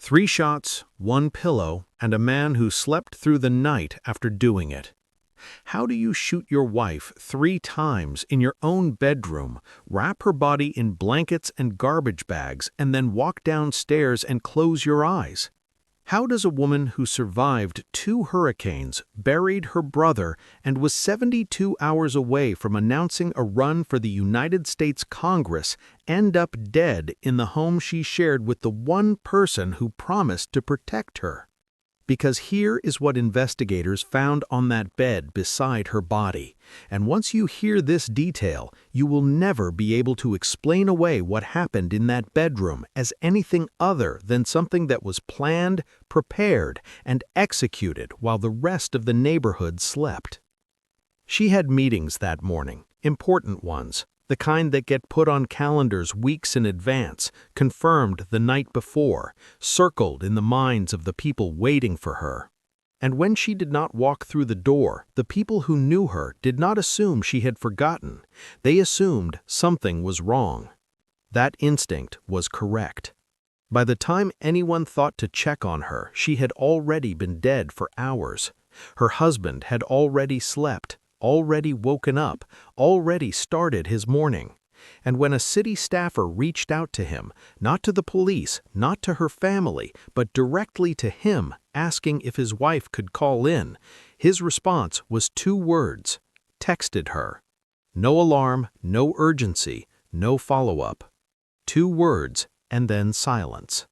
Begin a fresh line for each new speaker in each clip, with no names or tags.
3 shots, 1 pillow, and a man who slept through the night after doing it. How do you shoot your wife 3 times in your own bedroom, wrap her body in blankets and garbage bags, and then walk downstairs and close your eyes? How does a woman who survived 2 hurricanes, buried her brother, and was 72 hours away from announcing a run for the United States Congress end up dead in the home she shared with the one person who promised to protect her? Because here is what investigators found on that bed beside her body. And once you hear this detail, you will never be able to explain away what happened in that bedroom as anything other than something that was planned, prepared, and executed while the rest of the neighborhood slept. She had meetings that morning, important ones, the kind that get put on calendars weeks in advance, confirmed the night before, circled in the minds of the people waiting for her. And when she did not walk through the door, the people who knew her did not assume she had forgotten. They assumed something was wrong. That instinct was correct. By the time anyone thought to check on her, she had already been dead for hours. Her husband had already slept, already woken up, already started his morning. And when a city staffer reached out to him, not to the police, not to her family, but directly to him, asking if his wife could call in, his response was 2 words: texted her. No alarm, no urgency, no follow-up. 2 words, and then silence.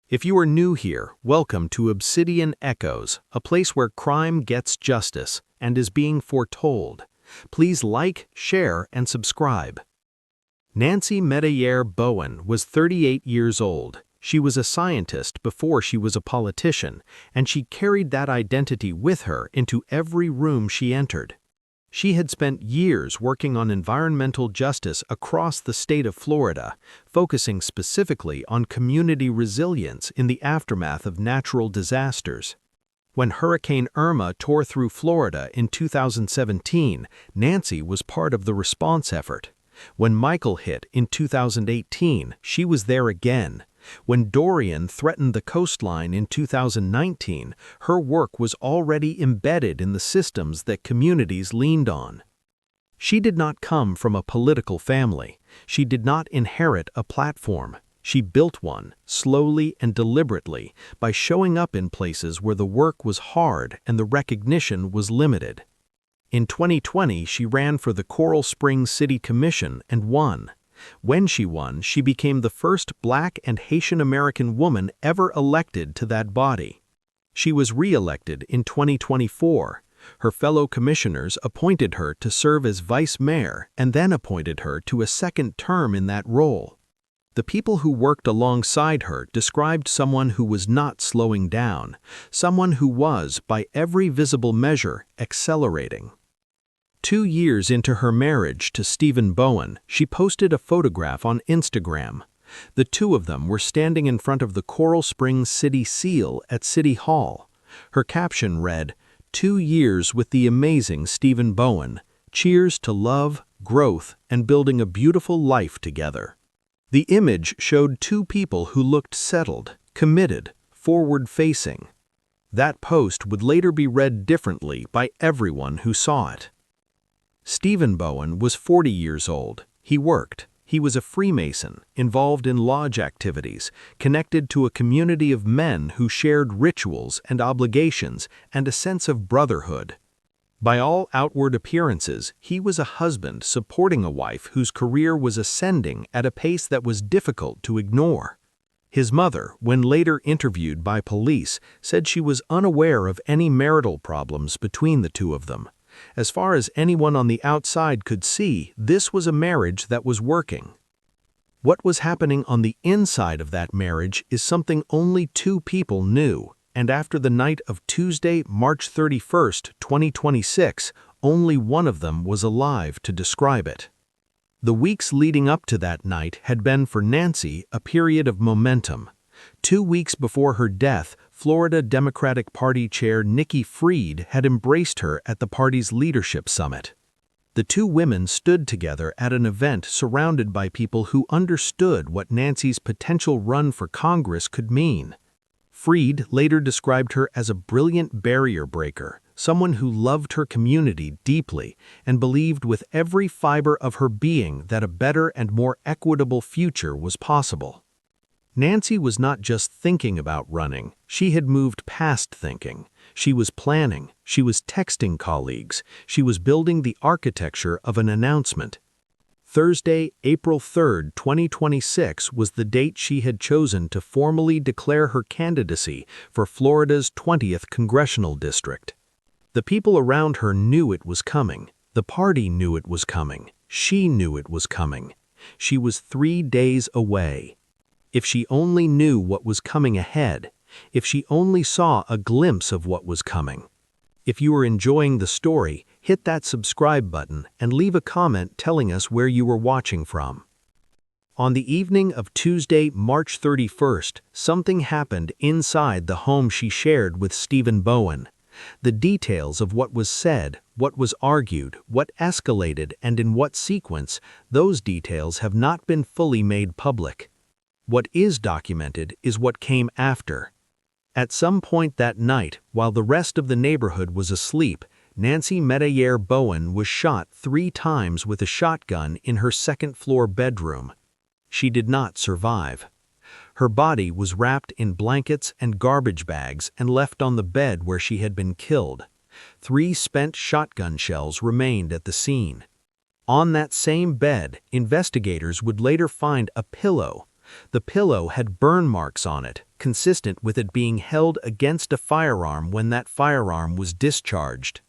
If you are new here, welcome to Obsidian Echoes, a place where crime gets justice and is being foretold. Please like, share, and subscribe. Nancy Metayer Bowen was 38 years old. She was a scientist before she was a politician, and she carried that identity with her into every room she entered. She had spent years working on environmental justice across the state of Florida, focusing specifically on community resilience in the aftermath of natural disasters. When Hurricane Irma tore through Florida in 2017, Nancy was part of the response effort. When Michael hit in 2018, she was there again. When Dorian threatened the coastline in 2019, her work was already embedded in the systems that communities leaned on. She did not come from a political family. She did not inherit a platform. She built one, slowly and deliberately, by showing up in places where the work was hard and the recognition was limited. In 2020, she ran for the Coral Springs City Commission and won. When she won, she became the first Black and Haitian American woman ever elected to that body. She was re-elected in 2024. Her fellow commissioners appointed her to serve as vice mayor and then appointed her to a second term in that role. The people who worked alongside her described someone who was not slowing down, someone who was, by every visible measure, accelerating. 2 years into her marriage to Stephen Bowen, she posted a photograph on Instagram. The 2 of them were standing in front of the Coral Springs City Seal at City Hall. Her caption read, "2 years with the amazing Stephen Bowen. Cheers to love, growth, and building a beautiful life together." The image showed 2 people who looked settled, committed, forward-facing. That post would later be read differently by everyone who saw it. Stephen Bowen was 40 years old. He worked. He was a Freemason, involved in lodge activities, connected to a community of men who shared rituals and obligations and a sense of brotherhood. By all outward appearances, he was a husband supporting a wife whose career was ascending at a pace that was difficult to ignore. His mother, when later interviewed by police, said she was unaware of any marital problems between the 2 of them. As far as anyone on the outside could see, this was a marriage that was working. What was happening on the inside of that marriage is something only 2 people knew. And after the night of Tuesday, March 31st, 2026, only one of them was alive to describe it. The weeks leading up to that night had been for Nancy a period of momentum. 2 weeks before her death, Florida Democratic Party Chair Nikki Fried had embraced her at the party's leadership summit. The 2 women stood together at an event surrounded by people who understood what Nancy's potential run for Congress could mean. Freed later described her as a brilliant barrier breaker, someone who loved her community deeply and believed with every fiber of her being that a better and more equitable future was possible. Nancy was not just thinking about running, she had moved past thinking. She was planning, she was texting colleagues, she was building the architecture of an announcement. Thursday, April 3, 2026 was the date she had chosen to formally declare her candidacy for Florida's 20th congressional district. The people around her knew it was coming. The party knew it was coming. She knew it was coming. She was 3 days away. If she only knew what was coming ahead, if she only saw a glimpse of what was coming. If you are enjoying the story, hit that subscribe button and leave a comment telling us where you were watching from. On the evening of Tuesday, March 31st, something happened inside the home she shared with Stephen Bowen. The details of what was said, what was argued, what escalated, and in what sequence, those details have not been fully made public. What is documented is what came after. At some point that night, while the rest of the neighborhood was asleep, Nancy Metayer Bowen was shot 3 times with a shotgun in her second-floor bedroom. She did not survive. Her body was wrapped in blankets and garbage bags and left on the bed where she had been killed. 3 spent shotgun shells remained at the scene. On that same bed, investigators would later find a pillow. The pillow had burn marks on it, consistent with it being held against a firearm when that firearm was discharged.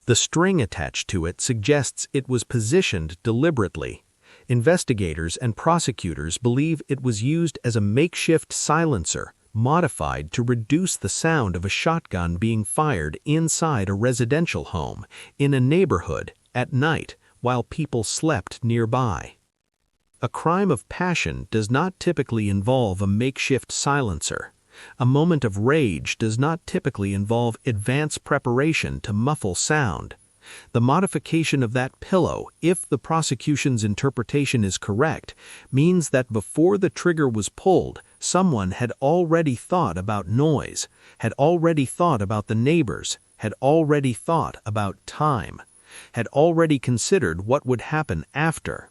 The string attached to it suggests it was positioned deliberately. Investigators and prosecutors believe it was used as a makeshift silencer, modified to reduce the sound of a shotgun being fired inside a residential home, in a neighborhood, at night, while people slept nearby. A crime of passion does not typically involve a makeshift silencer. A moment of rage does not typically involve advanced preparation to muffle sound. The modification of that pillow, if the prosecution's interpretation is correct, means that before the trigger was pulled, someone had already thought about noise, had already thought about the neighbors, had already thought about time, had already considered what would happen after.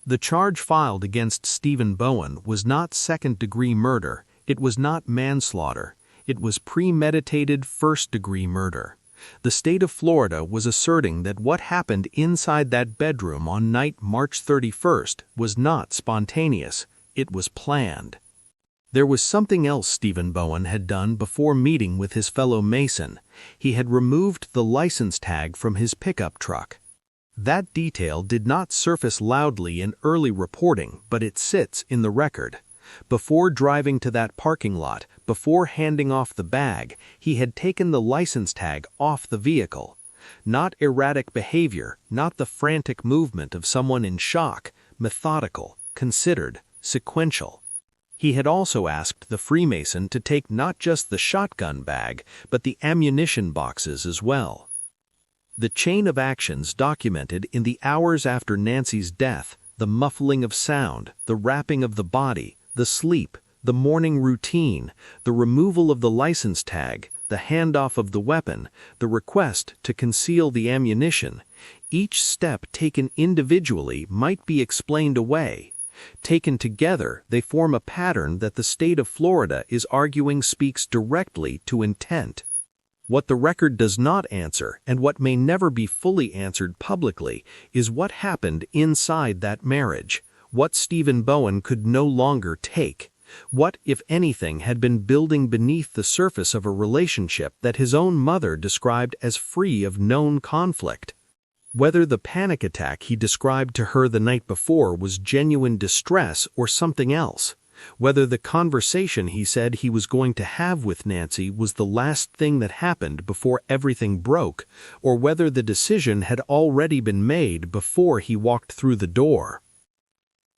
The charge filed against Stephen Bowen was not second-degree murder, it was not manslaughter, it was premeditated first-degree murder. The state of Florida was asserting that what happened inside that bedroom on night March 31st was not spontaneous, it was planned. There was something else Stephen Bowen had done before meeting with his fellow Mason. He had removed the license tag from his pickup truck. That detail did not surface loudly in early reporting, but it sits in the record. Before driving to that parking lot, before handing off the bag, he had taken the license tag off the vehicle. Not erratic behavior, not the frantic movement of someone in shock, methodical, considered, sequential. He had also asked the Freemason to take not just the shotgun bag, but the ammunition boxes as well. The chain of actions documented in the hours after Nancy's death, the muffling of sound, the wrapping of the body, the sleep, the morning routine, the removal of the license tag, the handoff of the weapon, the request to conceal the ammunition, each step taken individually might be explained away. Taken together, they form a pattern that the state of Florida is arguing speaks directly to intent. What the record does not answer, and what may never be fully answered publicly, is what happened inside that marriage, what Stephen Bowen could no longer take, what, if anything, had been building beneath the surface of a relationship that his own mother described as free of known conflict. Whether the panic attack he described to her the night before was genuine distress or something else. Whether the conversation he said he was going to have with Nancy was the last thing that happened before everything broke, or whether the decision had already been made before he walked through the door.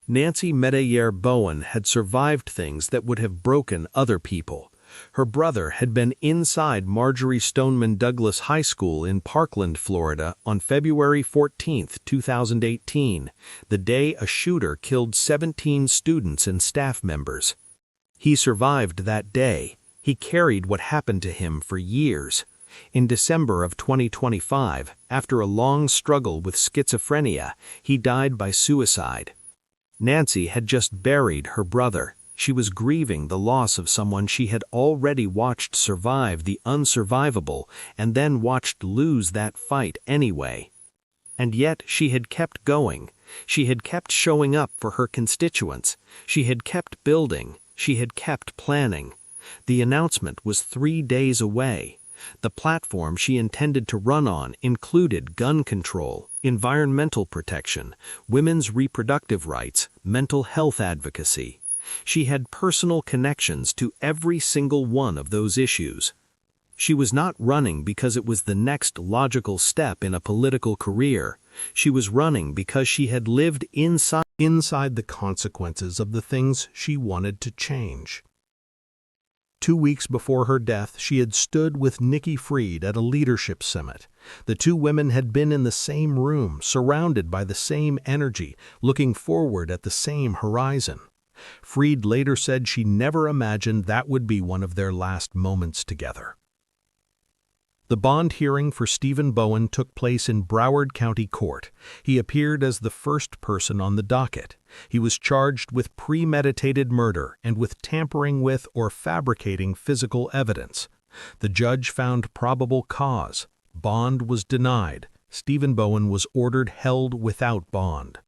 Nancy Metayer Bowen had survived things that would have broken other people. Her brother had been inside Marjorie Stoneman Douglas High School in Parkland, Florida, on February 14, 2018, the day a shooter killed 17 students and staff members. He survived that day, He carried what happened to him for years. In December of 2025, after a long struggle with schizophrenia, he died by suicide. Nancy had just buried her brother. She was grieving the loss of someone she had already watched survive the unsurvivable and then watched lose that fight anyway. And yet she had kept going. She had kept showing up for her constituents. She had kept building. She had kept planning. The announcement was 3 days away. The platform she intended to run on included gun control, environmental protection, women's reproductive rights, mental health advocacy. She had personal connections to every single one of those issues. She was not running because it was the next logical step in a political career. She was running because she had lived inside the consequences of the things she wanted to change. 2 weeks before her death, she had stood with Nikki Fried at a leadership summit. The two women had been in the same room, surrounded by the same energy, looking forward at the same horizon. Fried later said she never imagined that would be one of their last moments together. The bond hearing for Stephen Bowen took place in Broward County Court. He appeared as the first person on the docket. He was charged with premeditated murder and with tampering with or fabricating physical evidence. The judge found probable cause. Bond was denied. Stephen Bowen was ordered held without bond.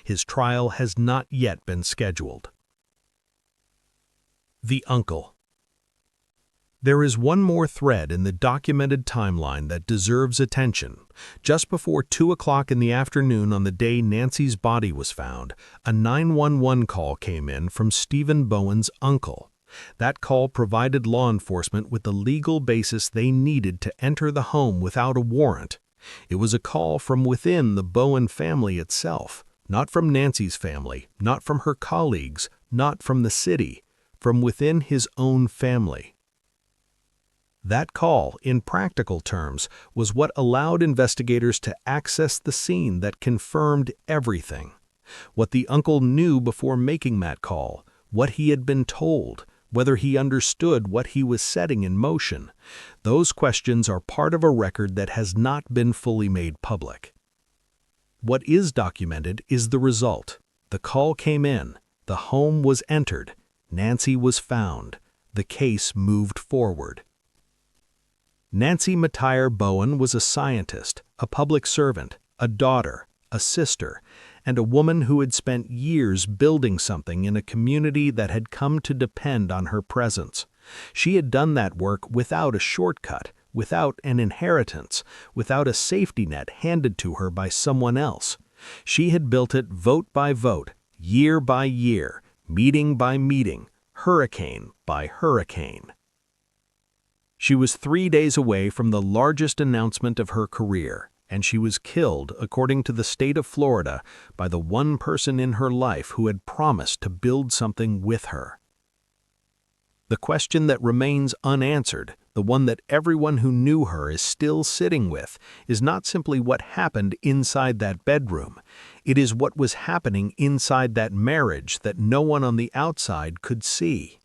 His trial has not yet been scheduled. The uncle. There is one more thread in the documented timeline that deserves attention. Just before 2 o'clock in the afternoon on the day Nancy's body was found, a 911 call came in from Stephen Bowen's uncle. That call provided law enforcement with the legal basis they needed to enter the home without a warrant. It was a call from within the Bowen family itself, not from Nancy's family, not from her colleagues, not from the city, from within his own family. That call, in practical terms, was what allowed investigators to access the scene that confirmed everything. What the uncle knew before making that call, what he had been told, whether he understood what he was setting in motion, those questions are part of a record that has not been fully made public. What is documented is the result. The call came in, the home was entered, Nancy was found, the case moved forward. Nancy Metayer Bowen was a scientist, a public servant, a daughter, a sister, and a woman who had spent years building something in a community that had come to depend on her presence. She had done that work without a shortcut, without an inheritance, without a safety net handed to her by someone else. She had built it vote by vote, year by year, meeting by meeting, hurricane by hurricane. She was 3 days away from the largest announcement of her career, and she was killed, according to the state of Florida, by the one person in her life who had promised to build something with her. The question that remains unanswered, the one that everyone who knew her is still sitting with, is not simply what happened inside that bedroom. It is what was happening inside that marriage that no one on the outside could see.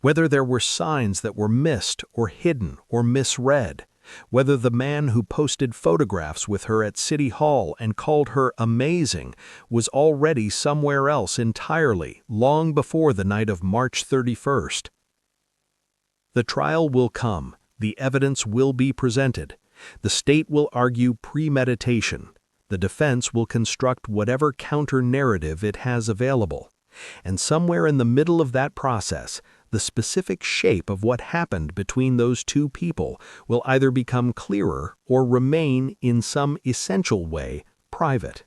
Whether there were signs that were missed or hidden or misread, whether the man who posted photographs with her at City Hall and called her amazing was already somewhere else entirely, long before the night of March 31st. The trial will come, the evidence will be presented, the state will argue premeditation, the defense will construct whatever counter-narrative it has available, and somewhere in the middle of that process, the specific shape of what happened between those two people will either become clearer or remain, in some essential way, private.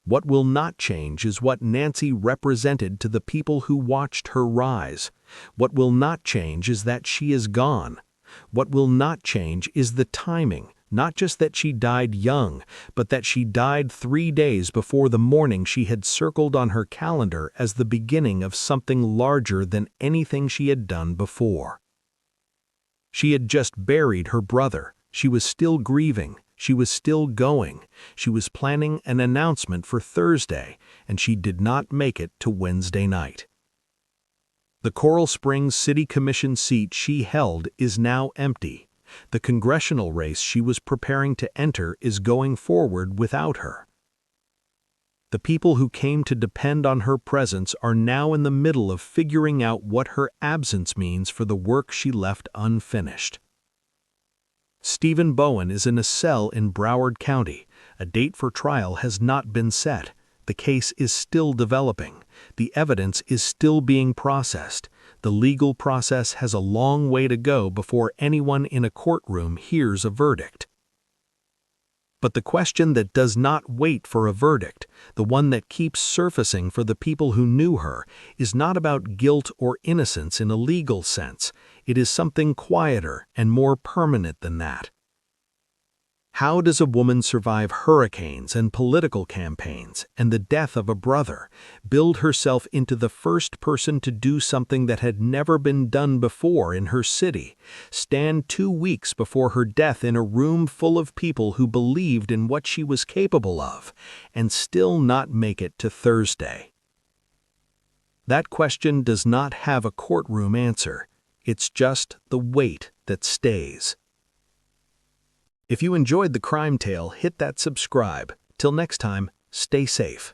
What will not change is what Nancy represented to the people who watched her rise. What will not change is that she is gone. What will not change is the timing. Not just that she died young, but that she died 3 days before the morning she had circled on her calendar as the beginning of something larger than anything she had done before. She had just buried her brother. She was still grieving. She was still going. She was planning an announcement for Thursday, and she did not make it to Wednesday night. The Coral Springs City Commission seat she held is now empty. The congressional race she was preparing to enter is going forward without her. The people who came to depend on her presence are now in the middle of figuring out what her absence means for the work she left unfinished. Stephen Bowen is in a cell in Broward County. A date for trial has not been set. The case is still developing. The evidence is still being processed. The legal process has a long way to go before anyone in a courtroom hears a verdict. But the question that does not wait for a verdict, the one that keeps surfacing for the people who knew her, is not about guilt or innocence in a legal sense. It is something quieter and more permanent than that. How does a woman survive hurricanes and political campaigns and the death of a brother, build herself into the first person to do something that had never been done before in her city, stand 2 weeks before her death in a room full of people who believed in what she was capable of, and still not make it to Thursday? That question does not have a courtroom answer. It's just the weight that stays. If you enjoyed the crime tale, hit that subscribe. Till next time, stay safe.